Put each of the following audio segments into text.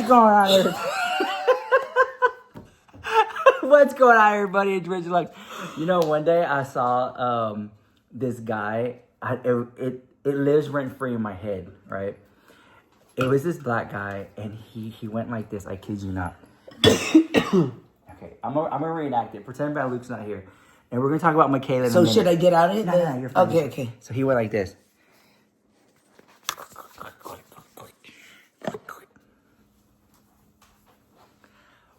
going on here? What's going on, everybody? It's Rich Lux. You know, one day I saw this guy. It lives rent free in my head, right? It was this black guy, and he went like this. I kid you not. Okay, I'm gonna reenact it. Pretend Bad Luke's not here, and we're gonna talk about Michaela. So should I get out of it? No, you're fine. Okay. So he went like this.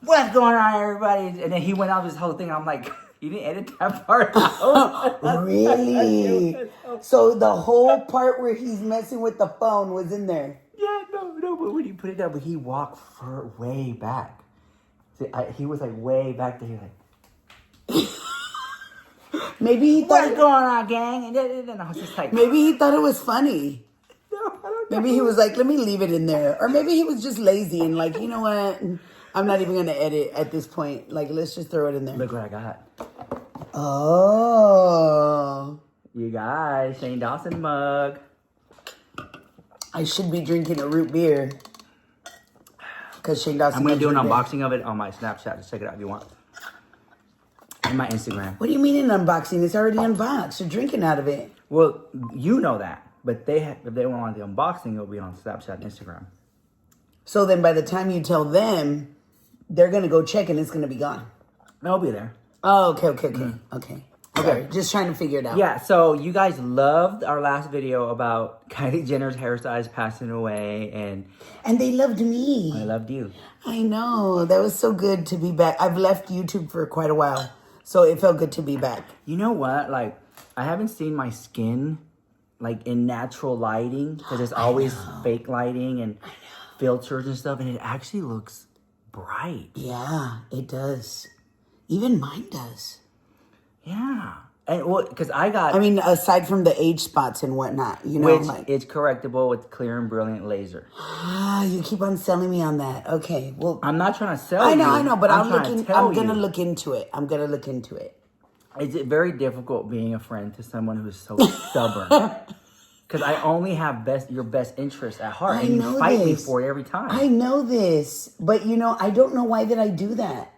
What's going on, everybody? And then he went off this whole thing. I'm like, you didn't edit that part out. Really? So the whole part where he's messing with the phone was in there. Yeah, no, but when you put it down, but he walked way back. See, he was like way back there, like. Maybe he thought What's going on, gang? And then I was just like, maybe he thought it was funny. No, I don't know. Maybe he was like, let me leave it in there. Or maybe he was just lazy and like, you know what? I'm not even going to edit at this point. Like, let's just throw it in there. Look what I got. Oh. You guys, Shane Dawson mug. I should be drinking a root beer. Because Shane Dawson. I'm going to do an unboxing of it on my Snapchat. Just check it out if you want. And my Instagram. What do you mean an unboxing? It's already unboxed. You're drinking out of it. Well, you know that. But if they want the unboxing, it'll be on Snapchat and Instagram. So then by the time you tell them, they're going to go check and it's going to be gone. It'll be there. Oh, okay. Okay. Just trying to figure it out. Yeah, so you guys loved our last video about Kylie Jenner's hairstylist passing away, and they loved me. I loved you. I know. That was so good to be back. I've left YouTube for quite a while, so it felt good to be back. You know what? Like, I haven't seen my skin, like, in natural lighting, because it's always fake lighting and filters and stuff, and it actually looks bright. Yeah, it does. Even mine does. Yeah. And well, because I mean, aside from the age spots and whatnot, you know, which it's correctable with clear and brilliant laser. You keep on selling me on that. Okay, well, I'm not trying to sell you. I know, but I'm gonna look into it. It's very difficult being a friend to someone who's so stubborn. Because I only have your best interest at heart, and you fight me for it every time. I know this, but you know, I don't know why did I do that.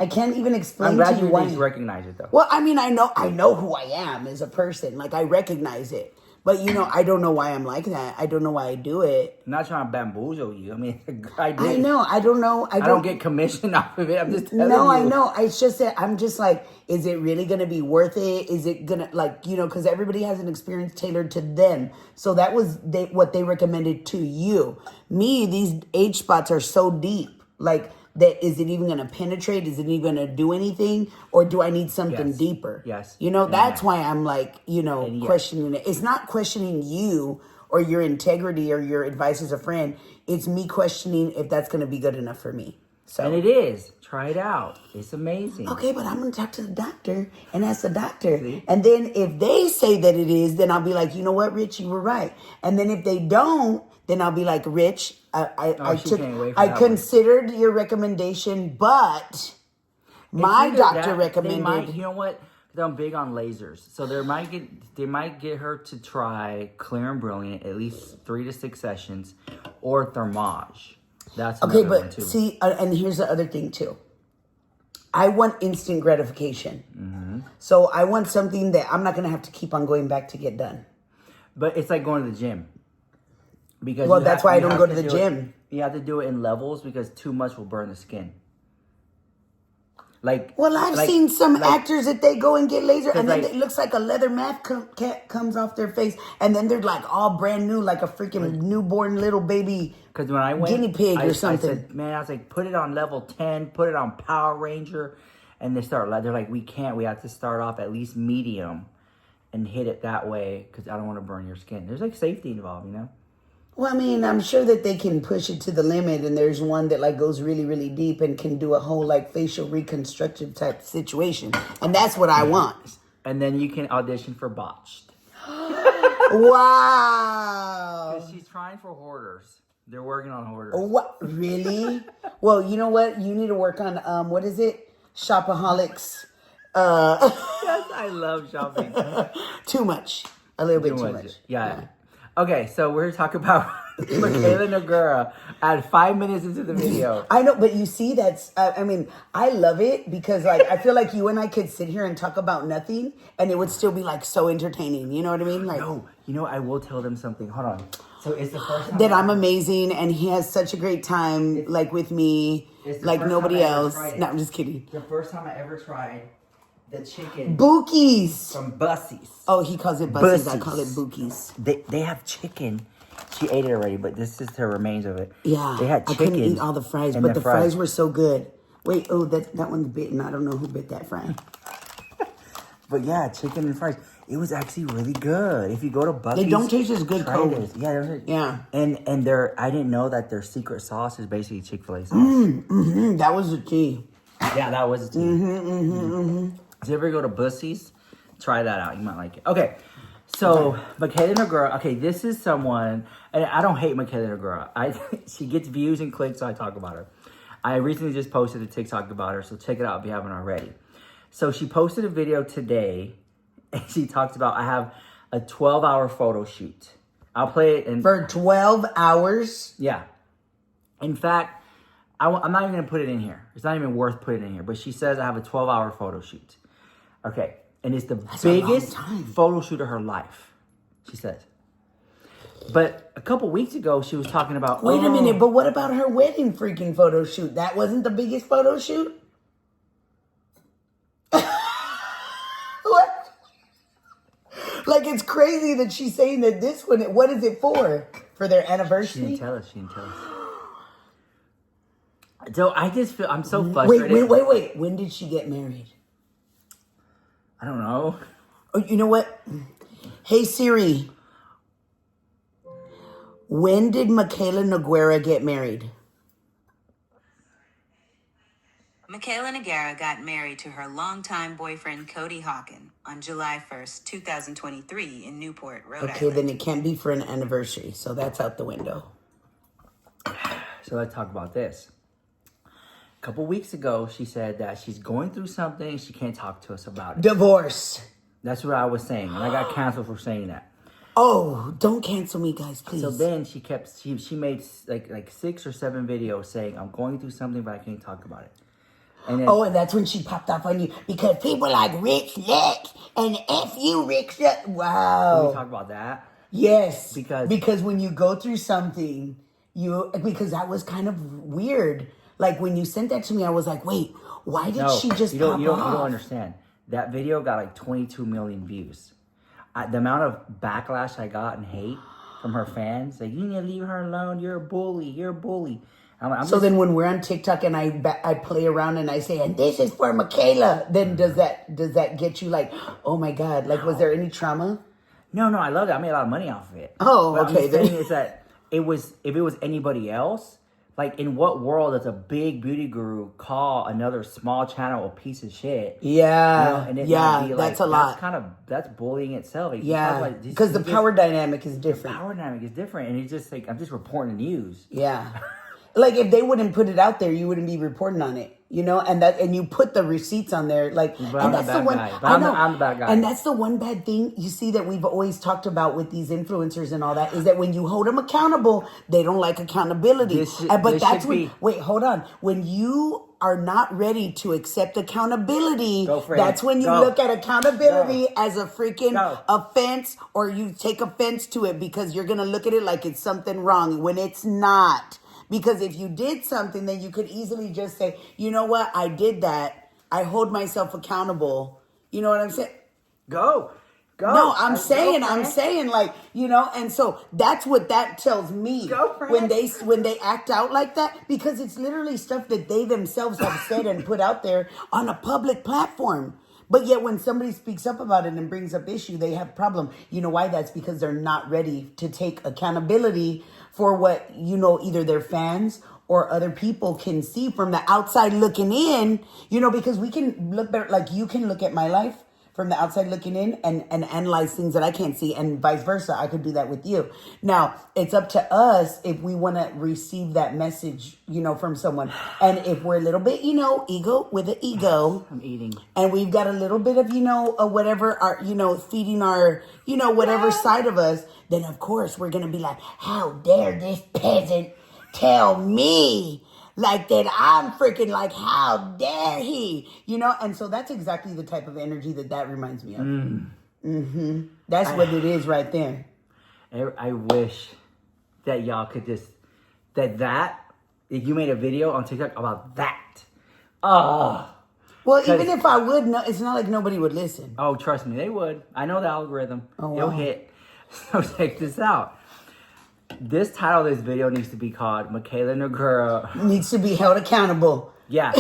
I can't even explain to you why. I'm glad you recognize it, though. Well, I mean, I know who I am as a person. Like, I recognize it. But, you know, I don't know why I'm like that. I don't know why I do it. I'm not trying to bamboozle you. I mean, I know. I don't know. I don't get commission off of it. I'm just telling you. No, I know. It's just that I'm just like, is it really going to be worth it? Is it going to, like, you know, because everybody has an experience tailored to them. So that was what they recommended to you. Me, these age spots are so deep. Like, that is it even going to penetrate? Is it even going to do anything? Or do I need something deeper? Yes. You know, that's why I'm like, you know, questioning it. It's not questioning you or your integrity or your advice as a friend. It's me questioning if that's going to be good enough for me. So. And it is. Try it out. It's amazing. Okay, but I'm going to talk to the doctor and ask the doctor. See? And then if they say that it is, then I'll be like, you know what, Rich, you were right. And then if they don't, then I'll be like, Rich, I considered your recommendation, but my doctor recommended. You know what? I'm big on lasers, so they might get her to try Clear and Brilliant at least 3 to 6 sessions, or Thermage. That's okay, but one too. See, and here's the other thing too. I want instant gratification, so I want something that I'm not gonna have to keep on going back to get done. But it's like going to the gym. Because that's why I don't go to the gym. You have to do it in levels because too much will burn the skin. I've seen some actors that they go and get laser, and then it looks like a leather mask comes off their face, and then they're like all brand new, like a freaking newborn little baby. Because when I went, guinea pig or something. I said, man, I was like, put it on level 10, put it on Power Ranger, and they're like, we can't. We have to start off at least medium, and hit it that way because I don't want to burn your skin. There's like safety involved, you know. Well, I mean, I'm sure that they can push it to the limit, and there's one that like goes really, really deep and can do a whole like facial reconstructive type situation, and that's what I want. And then you can audition for Botched. Wow! Because she's trying for Hoarders. They're working on Hoarders. What? Really? Well, you know what? You need to work on what is it? Shopaholics. Yes, I love shopping. Too much. A little bit too much. Yeah. Okay, so we're talking about Mikayla Nogueira at 5 minutes into the video. I know, but you see, that's, I mean, I love it because, like, I feel like you and I could sit here and talk about nothing and it would still be, like, so entertaining. You know what I mean? Like, No, I will tell them something. Hold on. So it's the first time that I'm amazing and he has such a great time, like, with me, like nobody else. No, I'm just kidding. The first time I ever tried the chicken Bookies. from Bussies. Oh, he calls it bussies. I call it bookies. They have chicken. She ate it already, but this is the remains of it. Yeah, they had chicken. I couldn't eat all the fries, but the fries were so good. Wait, oh, that one's bitten. I don't know who bit that fry. But yeah, chicken and fries. It was actually really good. If you go to Buc-ee's, they don't taste as good cold. This. Yeah, yeah. And I didn't know that their secret sauce is basically Chick-fil-A sauce. That was the key. Yeah, that was the key. If you ever go to Bussies, try that out. You might like it. Okay. So, Mikayla Nogueira, okay, this is someone, and I don't hate Mikayla Nogueira. She gets views and clicks, so I talk about her. I recently just posted a TikTok about her, so check it out if you haven't already. So, she posted a video today, and she talks about, I have a 12-hour photo shoot. I'll play it. For 12 hours? Yeah. In fact, I'm not even going to put it in here. It's not even worth putting in here. But she says I have a 12-hour photo shoot. Okay. And it's the biggest photo shoot of her life, she says. But a couple weeks ago, she was talking about... Wait a minute, but what about her wedding freaking photo shoot? That wasn't the biggest photo shoot? What? Like, it's crazy that she's saying that this one... What is it for? For their anniversary? She didn't tell us. So I just feel... I'm so frustrated. Wait. When did she get married? I don't know. Oh, you know what? Hey, Siri. When did Mikayla Nogueira get married? Mikayla Nogueira got married to her longtime boyfriend, Cody Hawken, on July 1st, 2023 in Newport, Rhode Island. Okay, then it can't be for an anniversary, so that's out the window. So let's talk about this. A couple weeks ago, she said that she's going through something. She can't talk to us about it. Divorce. That's what I was saying. And I got canceled for saying that. Oh, don't cancel me, guys, please. So then she made like 6 or 7 videos saying, I'm going through something, but I can't talk about it. And then, and that's when she popped off on you. Because people like Rich Lex and F you, Rich Lex. Wow. Can we talk about that? Yes. Because when you go through something, because that was kind of weird. Like, when you sent that to me, I was like, wait, why did she just pop off? You don't understand. That video got like 22 million views. The amount of backlash I got and hate from her fans, like, you need to leave her alone. You're a bully. Then when we're on TikTok and I play around and I say, and this is for Michaela, then does that get you like, oh my God, like, was there any trauma? No, I love it. I made a lot of money off of it. Oh, but okay. I'm saying is that if it was anybody else, like, in what world does a big beauty guru call another small channel a piece of shit? Yeah, and that's a lot. That's bullying itself. Like, yeah, because the power dynamic is different. The power dynamic is different, and it's just like, I'm just reporting the news. Yeah. Like, if they wouldn't put it out there, you wouldn't be reporting on it, and you put the receipts on there, like, but and that's the one. I'm the bad guy. And that's the one bad thing you see that we've always talked about with these influencers and all that, is that when you hold them accountable, they don't like accountability. Wait, hold on. When you are not ready to accept accountability, that's when you look at accountability as a freaking offense, or you take offense to it because you're going to look at it like it's something wrong when it's not. Because if you did something, then you could easily just say, you know what, I did that. I hold myself accountable. You know what I'm saying? Go. No, I'm saying, like, and so that's what that tells me when they act out like that, because it's literally stuff that they themselves have said and put out there on a public platform. But yet when somebody speaks up about it and brings up issue, they have a problem. You know why? That's because they're not ready to take accountability for what, either their fans or other people can see from the outside looking in, because we can look better. Like, you can look at my life from the outside looking in and analyze things that I can't see, and vice versa. I could do that with you. Now, it's up to us if we want to receive that message, from someone. And if we're a little bit, ego with an ego. I'm eating. And we've got a little bit of, whatever, our, feeding our, whatever side of us, then of course we're going to be like, how dare this peasant tell me like that I'm freaking like, how dare he, And so that's exactly the type of energy that reminds me of. Mm-hmm. That's what it is right there. I wish that y'all could just, if you made a video on TikTok about that. Oh. Well, even if I would, no, it's not like nobody would listen. Oh, trust me, they would. I know the algorithm. Oh, It'll wow. hit. So check this out. This title of this video needs to be called Mikayla Nogueira. Needs to be held accountable. Yeah.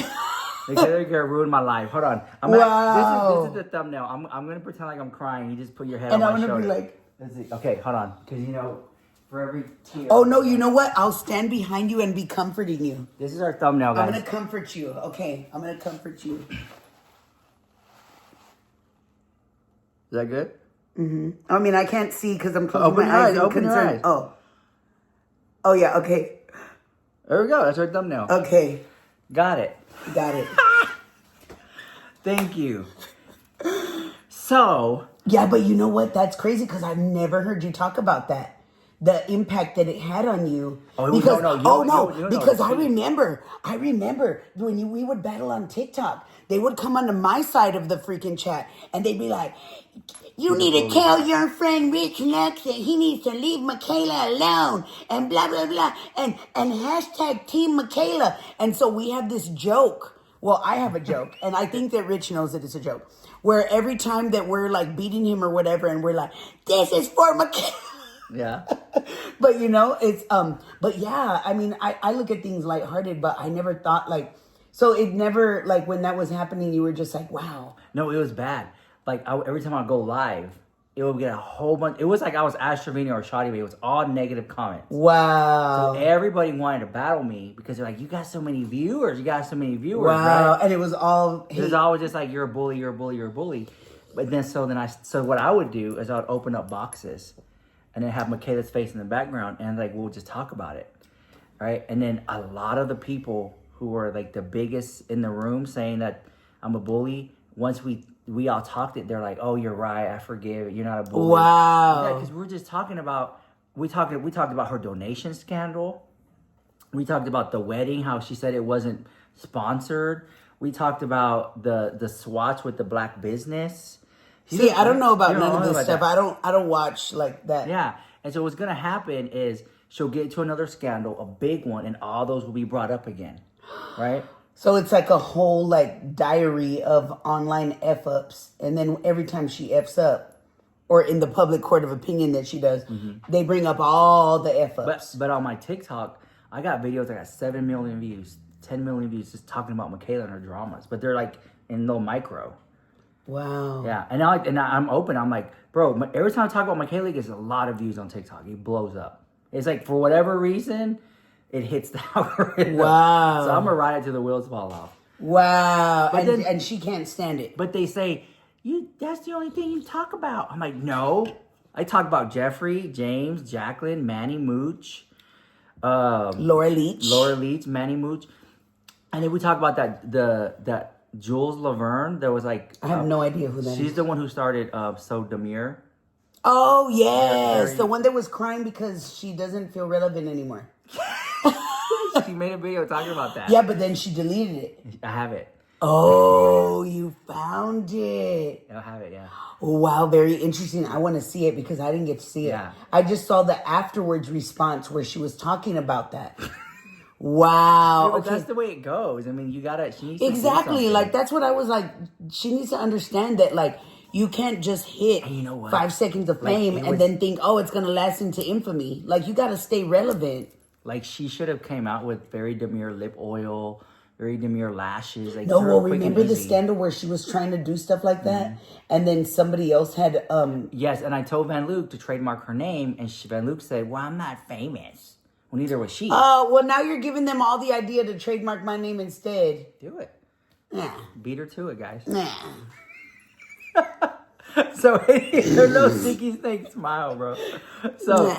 Mikayla Nogueira ruined my life. Hold on. Wow. This is the thumbnail. I'm going to pretend like I'm crying. You just put your head And on I'm my going to shoulder. be like... Okay, hold on. Because, for every tear... Oh, no, you know what? I'll stand behind you and be comforting you. This is our thumbnail, guys. I'm going to comfort you. Okay, I'm going to comfort you. Is that good? Mm-hmm. I mean, I can't see because I'm closing Open my your eyes. eyes, I'm open your concerned. eyes. Oh, yeah, okay. There we go. That's our thumbnail. Okay. Got it. Got it. Thank you. So... Yeah, but you know what? That's crazy because I've never heard you talk about that. The impact that it had on you. Oh, because, no. Because I remember when we would battle on TikTok, they would come onto my side of the freaking chat and they'd be like, you need to tell your friend Rich Lux that he needs to leave Michaela alone and blah, blah, blah. And hashtag Team Michaela. And so we have this joke. Well, I have a joke and I think that Rich knows that it's a joke. Where every time that we're like beating him or whatever and we're like, this is for Michaela. Yeah. But it's but yeah, I mean I look at things lighthearted, but I never thought so it never when that was happening you were just like, wow. No, it was bad. Every time I go live, it would get a whole bunch. It was like I was Astrovenia or Shotty, but it was all negative comments. Wow. So everybody wanted to battle me because they're like, you got so many viewers, Wow. right? And it was all It was always just like, you're a bully, you're a bully, you're a bully. But then so what I would do is I would open up boxes and then have Michaela's face in the background and we'll just talk about it. Right? And then a lot of the people who were the biggest in the room saying that I'm a bully, once we all talked it, they're like, oh, you're right, I forgive, you're not a bully. Wow. Yeah, because we're just talking about, we talked about her donation scandal. We talked about the wedding, how she said it wasn't sponsored. We talked about the swatch with the black business. See, I don't know about You none of know this about stuff. that. I don't watch like that. Yeah. And so what's going to happen is she'll get to another scandal, a big one, and all those will be brought up again. Right? So it's like a whole diary of online F-ups. And then every time she F's up, or in the public court of opinion that she does, they bring up all the F-ups. But on my TikTok, I got videos that got 7 million views, 10 million views just talking about Michaela and her dramas. But they're in low micro. Wow. Yeah. And I'm open. I'm like, bro, every time I talk about Michaela, it gets a lot of views on TikTok. It blows up. It's for whatever reason, it hits the algorithm. Wow. So I'm going to ride it till the wheels fall off. Wow. But And she can't stand it. But they say, that's the only thing you talk about. I'm like, no. I talk about Jeffrey, James, Jacqueline, Manny Mooch. Laura Leach, Manny Mooch. And then we talk about that Jules Laverne. There was I have no idea who that is. She's the one who started So Demure. Oh, yes. The one that was crying because she doesn't feel relevant anymore. She made a video talking about that. Yeah, but then she deleted it. I have it. Oh, you found it. I have it, yeah. Wow, very interesting. I want to see it because I didn't get to see it. Yeah. I just saw the afterwards response where she was talking about that. Wow. Yeah, but okay. that's the way it goes. I mean, she needs to Exactly. do something. That's what I was like. She needs to understand that, you can't just hit And you know what? 5 seconds of fame and then think, oh, it's going to last into infamy. You got to stay relevant. She should have came out with very demure lip oil, very demure lashes. No, well, quick and remember the easy. scandal where she was trying to do stuff like that? And then somebody else had... Yes, and I told Van Luke to trademark her name, and Van Luke said, well, I'm not famous. Well, neither was she. Oh, well, now you're giving them all the idea to trademark my name instead. Do it. Nah. Beat her to it, guys. Nah. So there's no sneaky snake smile, bro. So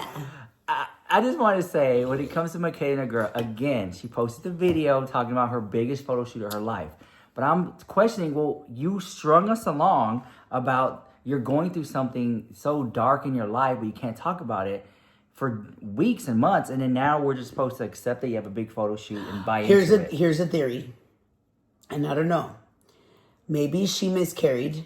I just want to say, when it comes to Mikayla Nogueira, again, she posted the video talking about her biggest photo shoot of her life. But I'm questioning, well, you strung us along about you're going through something so dark in your life, but you can't talk about it for weeks and months, and then now we're just supposed to accept that you have a big photo shoot and buy into it. Here's a theory, and I don't know. Maybe she miscarried,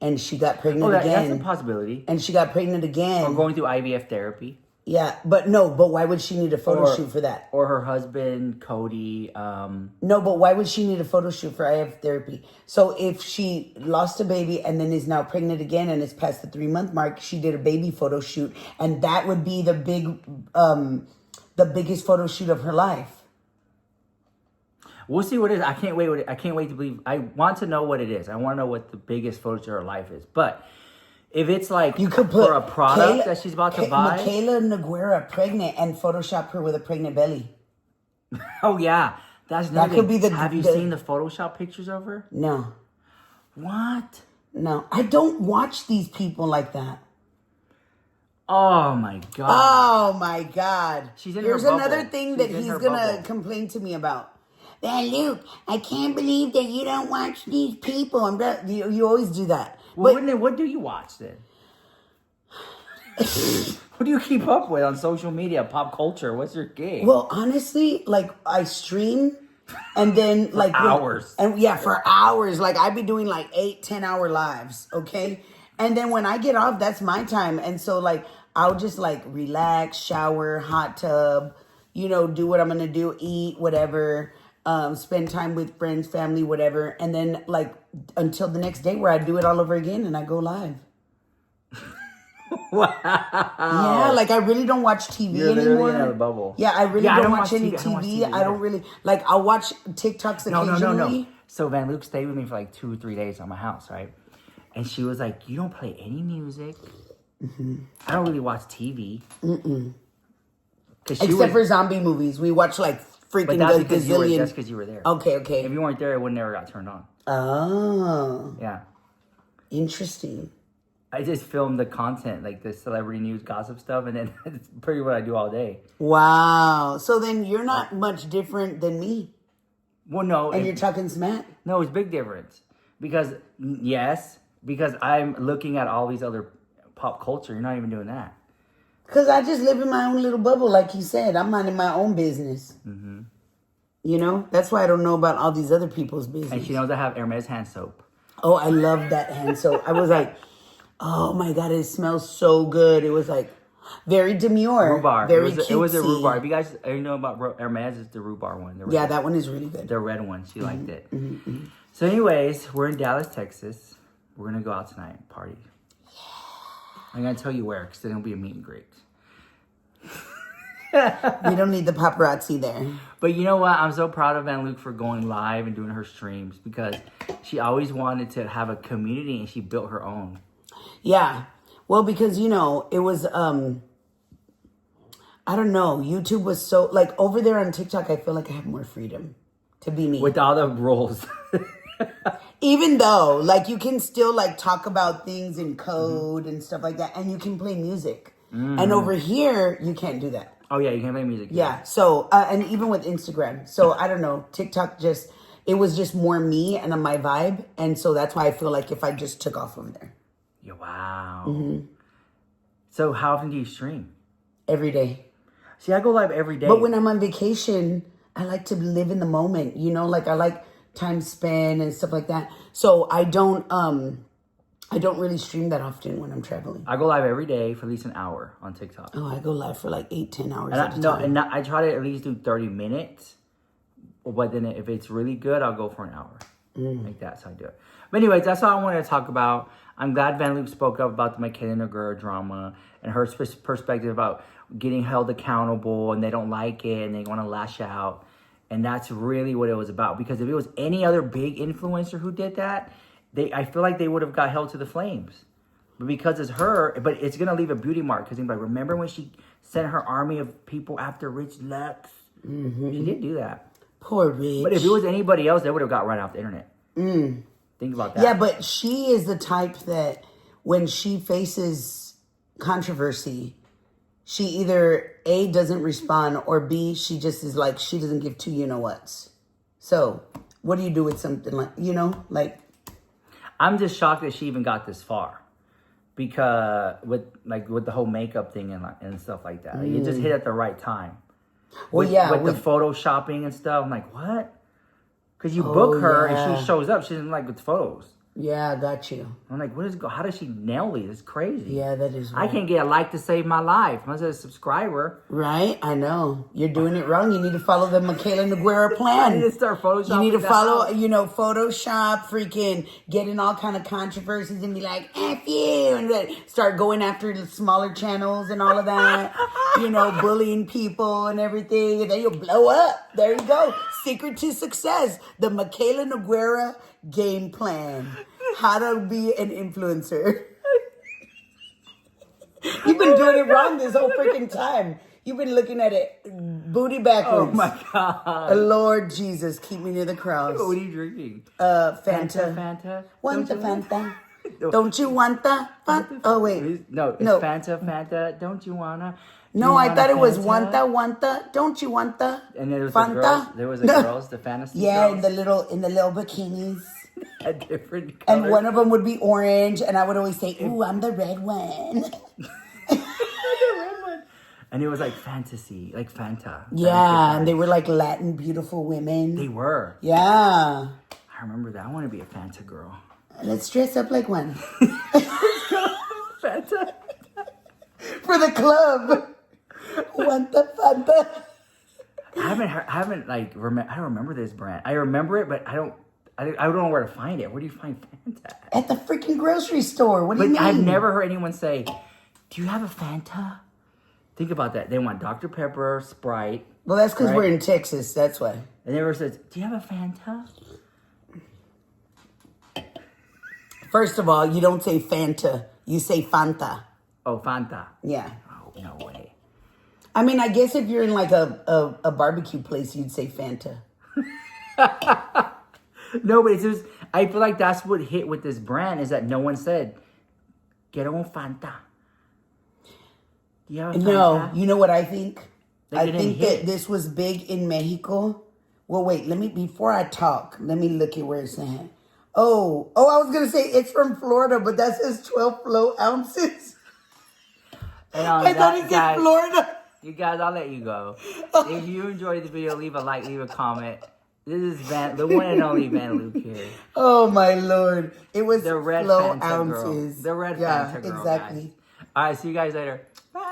and she got pregnant again. That's a possibility. And she got pregnant again. Or going through IVF therapy. Yeah, but why would she need a photo shoot for that? Or her husband, Cody. No, but why would she need a photo shoot for IVF therapy? So if she lost a baby and then is now pregnant again and it's past the 3-month mark, she did a baby photo shoot, and that would be the biggest photo shoot of her life. We'll see what it is. I can't wait to believe. I want to know what it is. I want to know what the biggest photo shoot of her life is. But if it's like you could put for a product that she's about to buy. Mikayla Nogueira pregnant and Photoshop her with a pregnant belly. Oh, yeah. That could be Have you seen the Photoshop pictures of her? No. What? No. I don't watch these people like that. Oh, my God. Oh, my God. Here's another thing that he's going to complain to me about. Well, Luke, I can't believe that you don't watch these people. You always do that. Well, what do you watch then? What do you keep up with on social media, pop culture? What's your gig? Well, honestly, like I stream and then like hours. For hours. Like I'd be doing like 8-10 hour lives, okay? And then when I get off, that's my time. And so like I'll just like relax, shower, hot tub, do what I'm gonna do, eat, whatever. Spend time with friends, family, whatever. And then like until the next day where I do it all over again and I go live. Wow. Yeah, like I really don't watch TV anymore. In a bubble. Yeah, I really don't watch any TV. I don't really like. I'll watch TikToks occasionally. No. So Van Luke stayed with me for like 2 or 3 days at my house, right? And she was like, "You don't play any music. Mm-hmm. I don't really watch TV. Except for zombie movies, we watch like freaking gazillion. That's because you were there. Okay. If you weren't there, it would never got turned on. Oh. Yeah. Interesting. I just filmed the content, like the celebrity news gossip stuff, and then it's pretty what I do all day. Wow. So then you're not much different than me. Well, no. And you're talking smack? No, it's big difference. Because I'm looking at all these other pop culture. You're not even doing that. Because I just live in my own little bubble, like you said. I'm minding my own business. Mm-hmm. That's why I don't know about all these other people's business. And she knows I have Hermes hand soap. Oh, I love that hand soap. I was like, oh my God, it smells so good. It was like very demure. Rhubarb. Very it was a rhubarb. If you guys know about Hermes, it's the rhubarb one. That one is really good. The red one. She liked it. Mm-hmm. So anyways, we're in Dallas, Texas. We're going to go out tonight and party. Yeah. I'm going to tell you where, because then it'll be a meet and greet. We don't need the paparazzi there. But you know what? I'm so proud of Van Luke for going live and doing her streams, because she always wanted to have a community and she built her own. Yeah. Well, because, it was, I don't know. YouTube was so, like, over there on TikTok, I feel like I have more freedom to be me. With all the rules. Even though, like, you can still, like, talk about things in code and stuff like that, and you can play music. Mm-hmm. And over here, you can't do that. Oh, yeah, you can't play music. Yeah, so, and even with Instagram. So, I don't know, TikTok it was just more me and my vibe. And so that's why I feel like if I just took off from there. Yeah, wow. Mm-hmm. So how often do you stream? Every day. See, I go live every day. But when I'm on vacation, I like to live in the moment. Like I like time spent and stuff like that. So I don't really stream that often when I'm traveling. I go live every day for at least an hour on TikTok. Oh, I go live for like 8-10 hours I try to at least do 30 minutes. But then if it's really good, I'll go for an hour. Like that, so I do it. But anyways, that's all I wanted to talk about. I'm glad Van Luke spoke up about the Mikayla Nogueira drama and her perspective about getting held accountable, and they don't like it and they want to lash out. And that's really what it was about. Because if it was any other big influencer who did that, I feel like they would have got held to the flames. But because it's her, but it's going to leave a beauty mark. Because like, remember when she sent her army of people after Rich Lux? Mm-hmm. She did do that. Poor Rich. But if it was anybody else, they would have got right off the internet. Think about that. Yeah, but she is the type that when she faces controversy, she either A, doesn't respond, or B, she just is like, she doesn't give two you-know-whats. So, what do you do with something like, like... I'm just shocked that she even got this far. Because, with the whole makeup thing and stuff like that. Like, it just hit at the right time. Well, With the photoshopping and stuff. I'm like, what? Because you book her and she shows up. She doesn't like with photos. Yeah, I got you. I'm like, how does she nail these? It's crazy. Yeah, that is right. I can't get a like to save my life. Unless I'm a subscriber. Right? I know. You're doing it wrong. You need to follow the Mikayla Nogueira plan. I need to start photoshopping. You need to follow, Photoshop, freaking get in all kind of controversies and be like, F you, and then start going after the smaller channels and all of that. Bullying people and everything. And then you'll blow up. There you go. Secret to success. The Mikayla Nogueira game plan. How to be an influencer. You've been doing it wrong this whole freaking time. You've been looking at it booty backwards. Oh my God. Lord Jesus, keep me near the cross. What are you drinking? Fanta. Want the Fanta? Don't you want the Fanta? Oh, wait. No, it's Fanta. Don't you wanna? No, I thought it was Wanta. Don't you want the And there was Fanta? the girls. There was the girls, the fantasy Yeah, girls. in the little bikinis. A different color. And one of them would be orange, and I would always say, "Ooh, I'm the red one." And it was like fantasy, like Fanta. Yeah, and they were like Latin beautiful women. They were. Yeah. I remember that. I want to be a Fanta girl. Let's dress up like one. Fanta. For the club. Want the Fanta? I don't remember this brand. I remember it, but I don't know where to find it. Where do you find Fanta? At the freaking grocery store. What do you mean? I've never heard anyone say, "Do you have a Fanta?" Think about that. They want Dr. Pepper, Sprite. Well, that's because we're in Texas. That's why. And they ever says, "Do you have a Fanta?" First of all, you don't say Fanta. You say Fanta. Oh, Fanta. Yeah. Oh, no way. I mean, I guess if you're in like a barbecue place, you'd say Fanta. No, but it's just, I feel like that's what hit with this brand is that no one said, "Get on Fanta." Do you have a Fanta? No, you know what I think? Like I think that this was big in Mexico. Well, wait, before I talk, let me look at where it's at. Oh, I was going to say it's from Florida, but that says 12 flow ounces. I thought it said Florida. You guys, I'll let you go. If you enjoyed the video, leave a like, leave a comment. This is the one and only Van Luke here. Oh, my Lord. It was the red flow Fanta ounces. Girl. The red yeah, Fanta girl, exactly. Guys. All right, see you guys later. Bye.